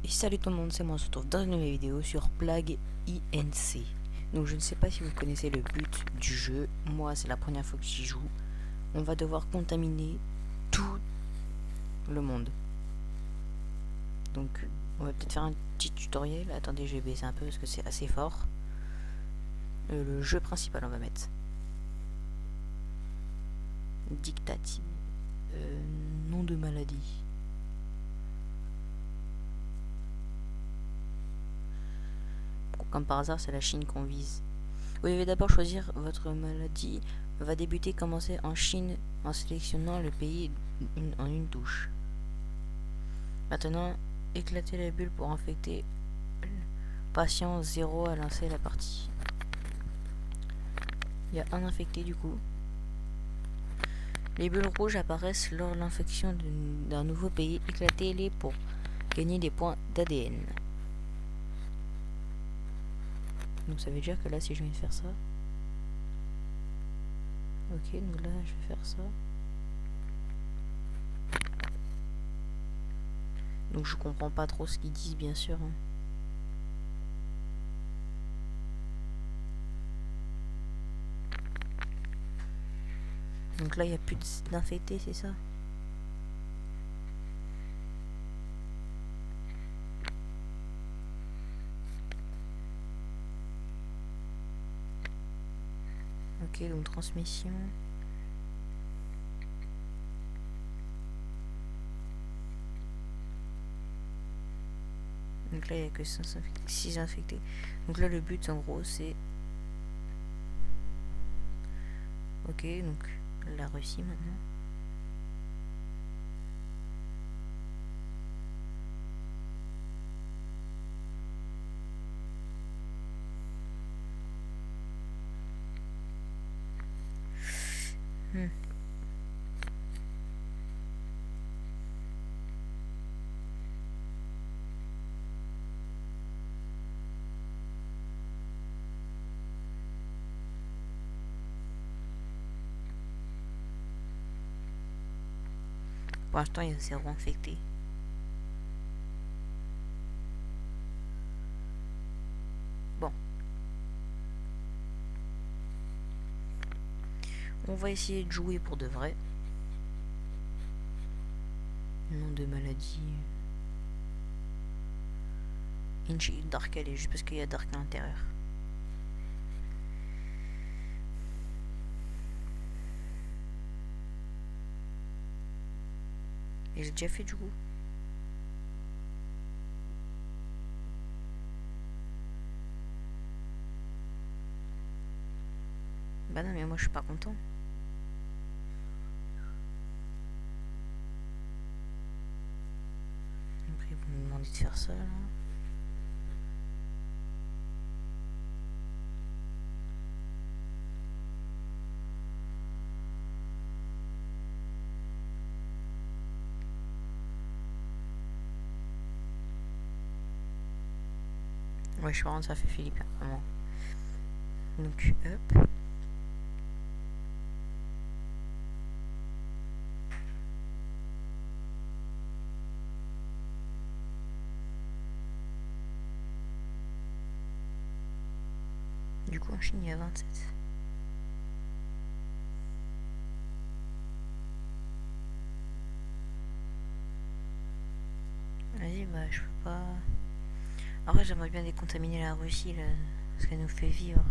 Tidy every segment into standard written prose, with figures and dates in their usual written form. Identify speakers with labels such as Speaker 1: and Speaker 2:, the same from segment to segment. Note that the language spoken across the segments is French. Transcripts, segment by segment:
Speaker 1: Et salut tout le monde, c'est moi, on se retrouve dans une nouvelle vidéo sur Plague Inc. Donc je ne sais pas si vous connaissez le but du jeu, moi c'est la première fois que j'y joue. On va devoir contaminer tout le monde. Donc on va peut-être faire un petit tutoriel, attendez je vais baisser un peu parce que c'est assez fort. Le jeu principal on va mettre. Dictative. Nom de maladie. Comme par hasard c'est la Chine qu'on vise. Vous devez d'abord choisir votre maladie. Va débuter, commencer en Chine en sélectionnant le pays en une touche. Maintenant, éclatez la bulle pour infecter. Patient 0 à lancer la partie. Il y a un infecté du coup. Les bulles rouges apparaissent lors de l'infection d'un nouveau pays. Éclatez-les pour gagner des points d'ADN. Donc ça veut dire que là si je viens de faire ça. Ok, donc là je vais faire ça. Donc je comprends pas trop ce qu'ils disent bien sûr. Hein. Donc là il n'y a plus d'infectés, c'est ça? Ok, donc transmission. Donc là il n'y a que 6 infectés. Donc là le but en gros c'est... Ok, donc la Russie maintenant. Pour l'instant il y a 0 infecté. Bon. On va essayer de jouer pour de vrai. Nom de maladie. Inchi Dark Alley, juste parce qu'il y a Dark à l'intérieur. Et j'ai déjà fait du coup. Bah non mais moi je suis pas content. Après ils vont me demander de faire ça là. Ouais, je pense que ça fait Philippe, vraiment. Donc, hop. Du coup, en Chine, il y a 27. Vas-y, bah, je peux pas... Après, j'aimerais bien décontaminer la Russie, là, parce qu'elle nous fait vivre.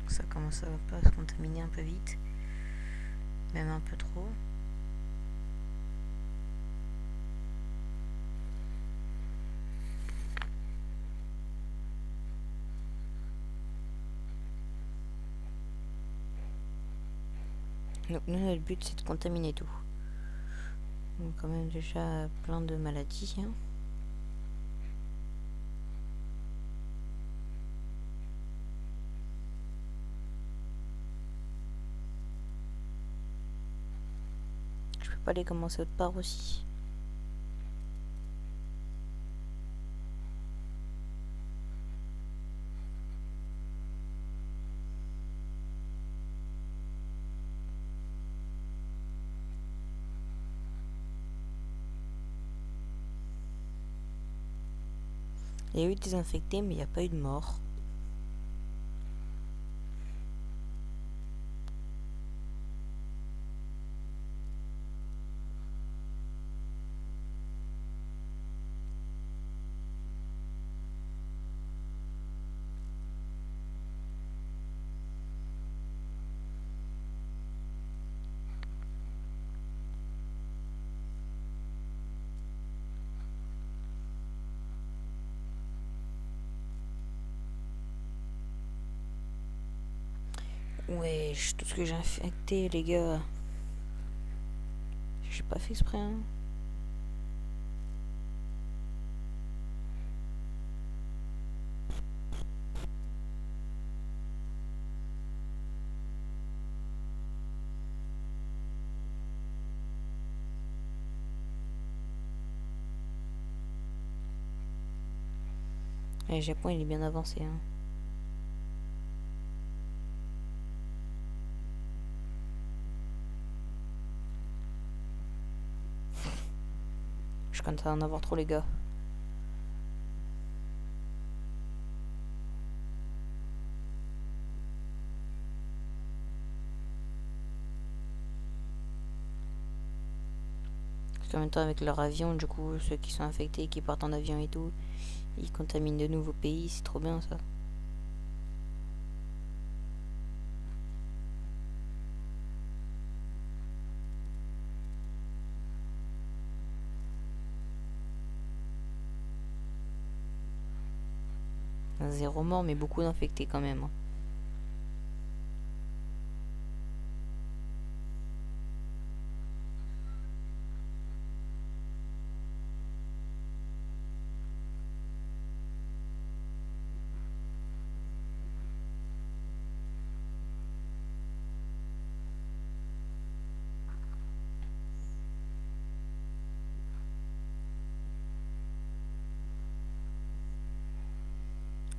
Speaker 1: Ça commence à pas se contaminer un peu vite. Même un peu trop. Donc nous, notre but, c'est de contaminer tout. Donc quand même déjà plein de maladies. Hein. Je peux pas les commencer autre part aussi. Il y a eu des infectés, mais il n'y a pas eu de mort. Wesh, tout ce que j'ai infecté, les gars. J'ai pas fait exprès, hein. Et le Japon, il est bien avancé, hein. Je commence à en avoir trop, les gars. Parce qu'en même temps, avec leur avion, du coup, ceux qui sont infectés, qui partent en avion et tout, ils contaminent de nouveaux pays, c'est trop bien, ça. Zéro mort, mais beaucoup d'infectés quand même, hein.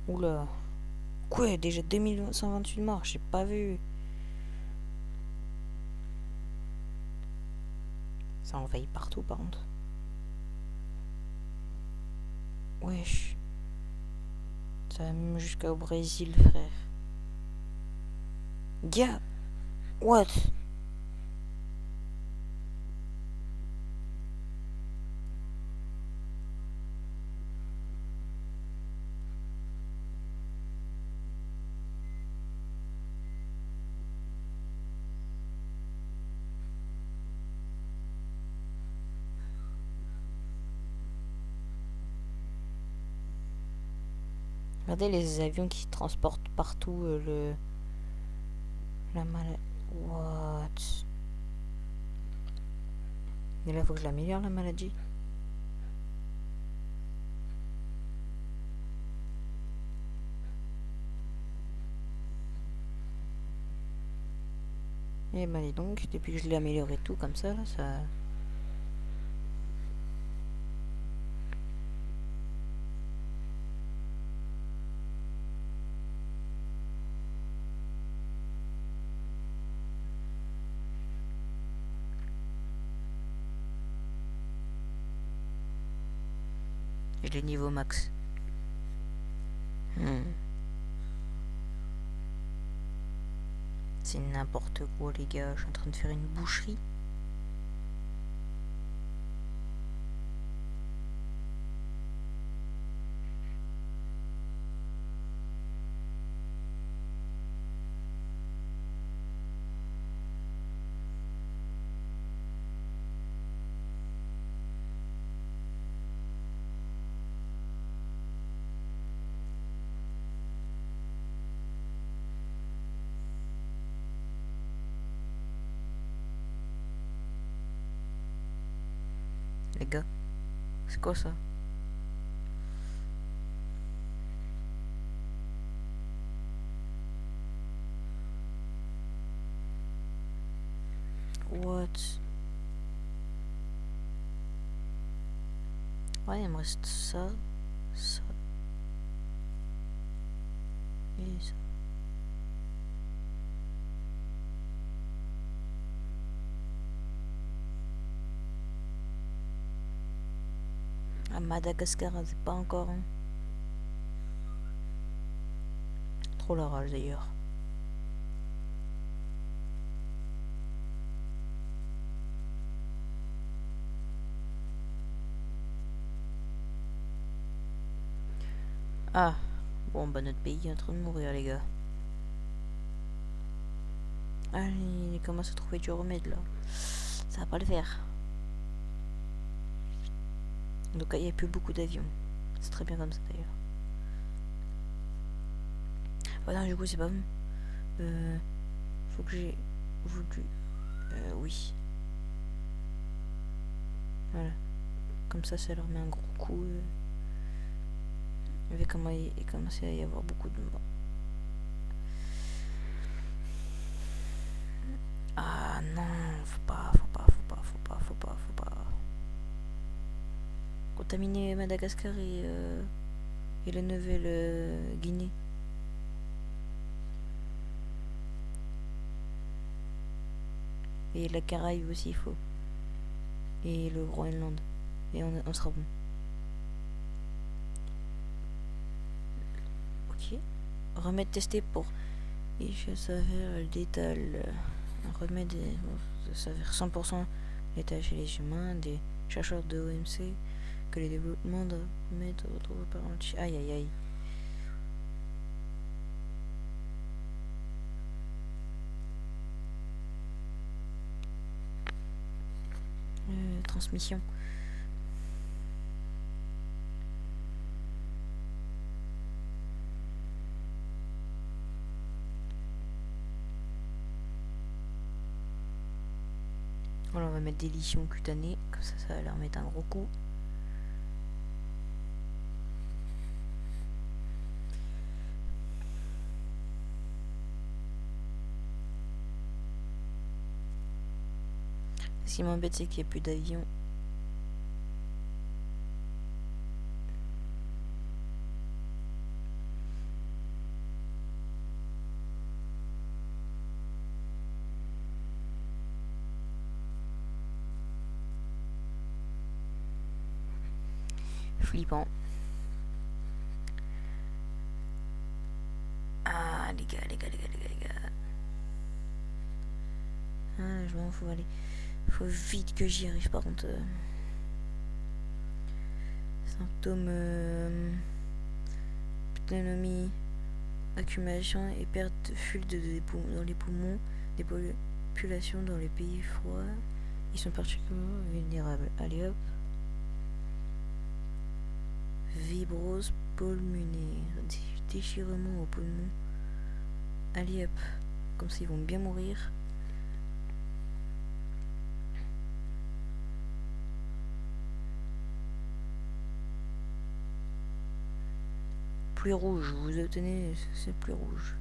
Speaker 1: Oula. Quoi, déjà 2128 morts, j'ai pas vu. Ça envahit partout, par contre. Wesh. Ça va même jusqu'au Brésil, frère. Gars. What? Regardez les avions qui transportent partout la maladie. What? Mais là, faut que je l'améliore, la maladie. Et bah dis donc, depuis que je l'ai amélioré tout comme ça, là, ça... Je l'ai niveau max. C'est n'importe quoi, les gars. Je suis en train de faire une boucherie. Les gars, c'est quoi ça? What? Ouais, il me reste ça, ça et ça. À Madagascar, c'est pas encore, hein. trop la rage d'ailleurs. Ah, bon bah notre pays est en train de mourir les gars. Ah, il commence à trouver du remède là. Ça va pas le faire. Donc il n'y a plus beaucoup d'avions. C'est très bien comme ça d'ailleurs. Oh non, du coup c'est pas bon. Faut que j'ai voulu... oui. Voilà. Comme ça leur met un gros coup. Il va commencer à y avoir beaucoup de morts. Ah non, faut pas. Contaminer Madagascar et la Nouvelle-Guinée. Et la Caraïbe aussi, il faut. Et le Groenland. Et on sera bon. Ok. Remède testé pour... Et je s'avère létal. Un remède s'avère 100% létal chez les humains. Des chercheurs de OMC que les développements de remèdes retrouvent par un... Aïe aïe aïe. Transmission. Voilà, on va mettre des litions cutanées, comme ça va leur mettre un gros coup. Ce qui m'embête, c'est qu'il n'y a plus d'avions. Flippant. Ah, les gars. Ah, je m'en fous, allez. Faut vite que j'y arrive, par contre. Symptômes... pneumonie, accumulation et perte de fluide dans les poumons des populations dans les pays froids. Ils sont particulièrement vulnérables. Allez hop. Vibrose pulmonaire, déchirement au poumon. Allez hop, comme ça ils vont bien mourir. Pluie rouge, vous obtenez, c'est pluie rouge.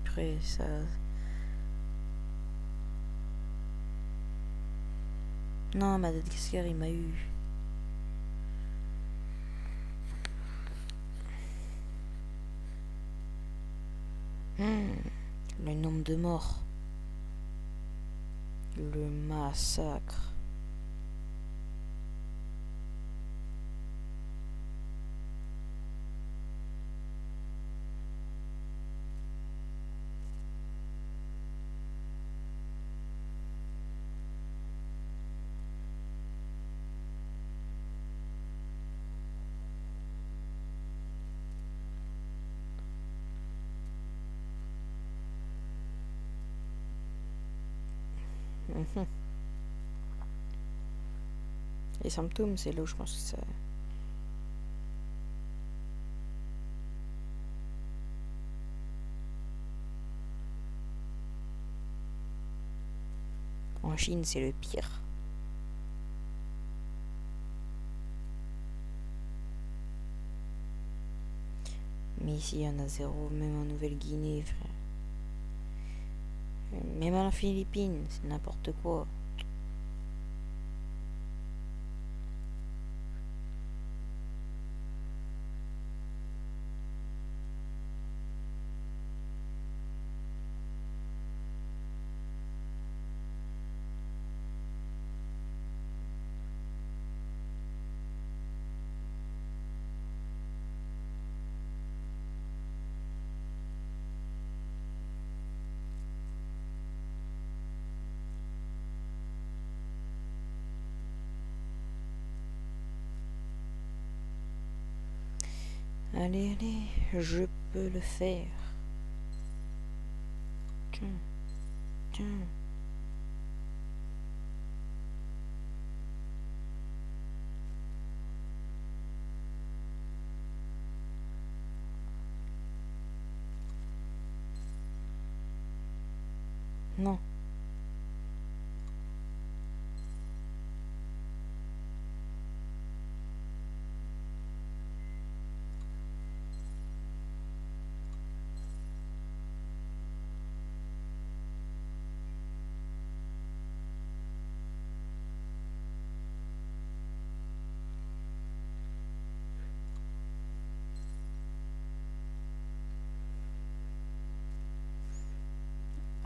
Speaker 1: Après ça... Non, Madagascar il m'a eu. Le nombre de morts. Le massacre. Les symptômes, c'est là où je pense que ça... En Chine, c'est le pire. Mais ici, il y en a zéro, même en Nouvelle-Guinée, frère. Même en Philippines, c'est n'importe quoi. Allez, allez, je peux le faire. Tiens, tiens. Non.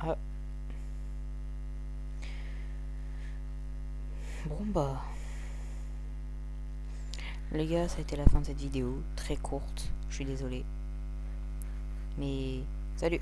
Speaker 1: Ah. Bon bah. Les gars, ça a été la fin de cette vidéo. Très courte. Je suis désolé. Mais salut.